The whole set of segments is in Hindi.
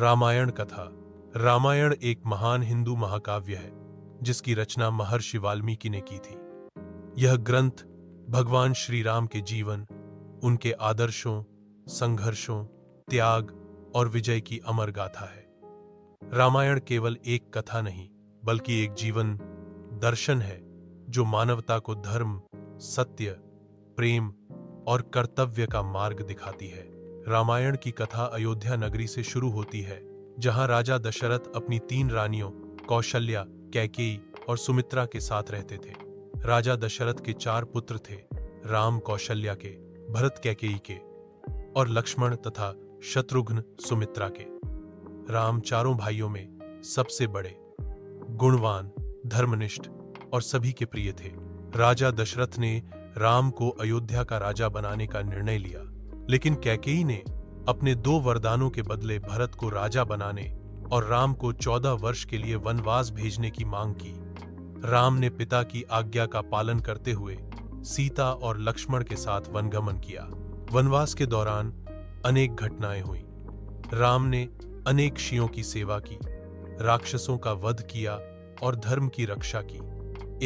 रामायण कथा। रामायण एक महान हिंदू महाकाव्य है जिसकी रचना महर्षि वाल्मीकि ने की थी। यह ग्रंथ भगवान श्री राम के जीवन, उनके आदर्शों, संघर्षों, त्याग और विजय की अमर गाथा है। रामायण केवल एक कथा नहीं बल्कि एक जीवन दर्शन है जो मानवता को धर्म, सत्य, प्रेम और कर्तव्य का मार्ग दिखाती है। रामायण की कथा अयोध्या नगरी से शुरू होती है, जहां राजा दशरथ अपनी 3 रानियों कौशल्या, कैकेयी और सुमित्रा के साथ रहते थे। राजा दशरथ के 4 पुत्र थे, राम कौशल्या के, भरत कैकेयी के और लक्ष्मण तथा शत्रुघ्न सुमित्रा के। राम चारों भाइयों में सबसे बड़े, गुणवान, धर्मनिष्ठ और सभी के प्रिय थे। राजा दशरथ ने राम को अयोध्या का राजा बनाने का निर्णय लिया, लेकिन कैकेयी ने अपने 2 वरदानों के बदले भरत को राजा बनाने और राम को 14 वर्ष के लिए वनवास भेजने की मांग की। राम ने पिता की आज्ञा का पालन करते हुए सीता और लक्ष्मण के साथ वनगमन किया। वनवास के दौरान अनेक घटनाएं हुई। राम ने अनेक ऋषियों की सेवा की, राक्षसों का वध किया और धर्म की रक्षा की।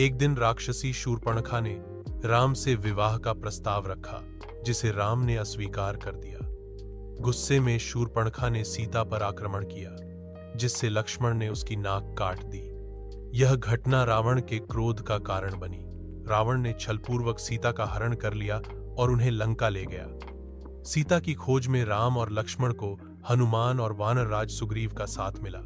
एक दिन राक्षसी शूर्पणखा ने राम से विवाह का प्रस्ताव रखा, जिसे राम ने अस्वीकार कर दिया। गुस्से में शूर्पणखा ने सीता पर आक्रमण किया, जिससे लक्ष्मण ने उसकी नाक काट दी। यह घटना रावण के क्रोध का कारण बनी। रावण ने छलपूर्वक सीता का हरण कर लिया और उन्हें लंका ले गया। सीता की खोज में राम और लक्ष्मण को हनुमान और वानर राज सुग्रीव का साथ मिला।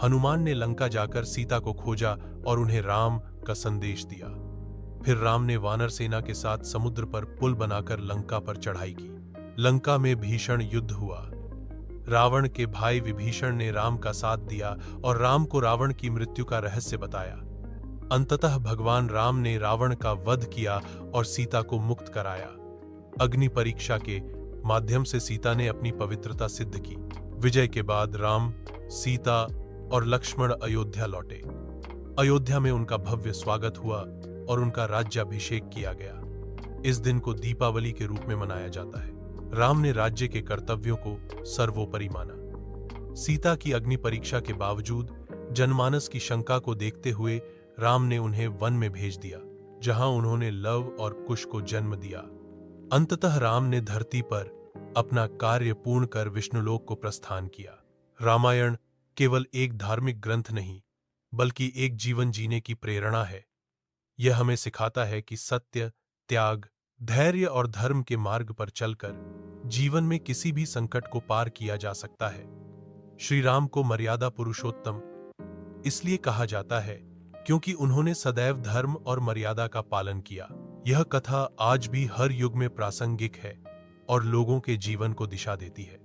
हनुमान ने लंका जाकर सीता को खोजा और उन्हें राम का संदेश दिया। फिर राम ने वानर सेना के साथ समुद्र पर पुल बनाकर लंका पर चढ़ाई की। लंका में भीषण युद्ध हुआ। रावण के भाई विभीषण ने राम का साथ दिया और राम को रावण की मृत्यु का रहस्य बताया। अंततः भगवान राम ने रावण का वध किया और सीता को मुक्त कराया। अग्नि परीक्षा के माध्यम से सीता ने अपनी पवित्रता सिद्ध की। विजय के बाद राम, सीता और लक्ष्मण अयोध्या लौटे। अयोध्या में उनका भव्य स्वागत हुआ और उनका राज्याभिषेक किया गया। इस दिन को दीपावली के रूप में मनाया जाता है। राम ने राज्य के कर्तव्यों को सर्वोपरि माना। सीता की अग्नि परीक्षा के बावजूद जनमानस की शंका को देखते हुए राम ने उन्हें वन में भेज दिया, जहां उन्होंने लव और कुश को जन्म दिया। अंततः राम ने धरती पर अपना कार्य पूर्ण कर विष्णुलोक को प्रस्थान किया। रामायण केवल एक धार्मिक ग्रंथ नहीं बल्कि एक जीवन जीने की प्रेरणा है। यह हमें सिखाता है कि सत्य, त्याग, धैर्य और धर्म के मार्ग पर चलकर जीवन में किसी भी संकट को पार किया जा सकता है। श्री राम को मर्यादा पुरुषोत्तम इसलिए कहा जाता है क्योंकि उन्होंने सदैव धर्म और मर्यादा का पालन किया। यह कथा आज भी हर युग में प्रासंगिक है और लोगों के जीवन को दिशा देती है।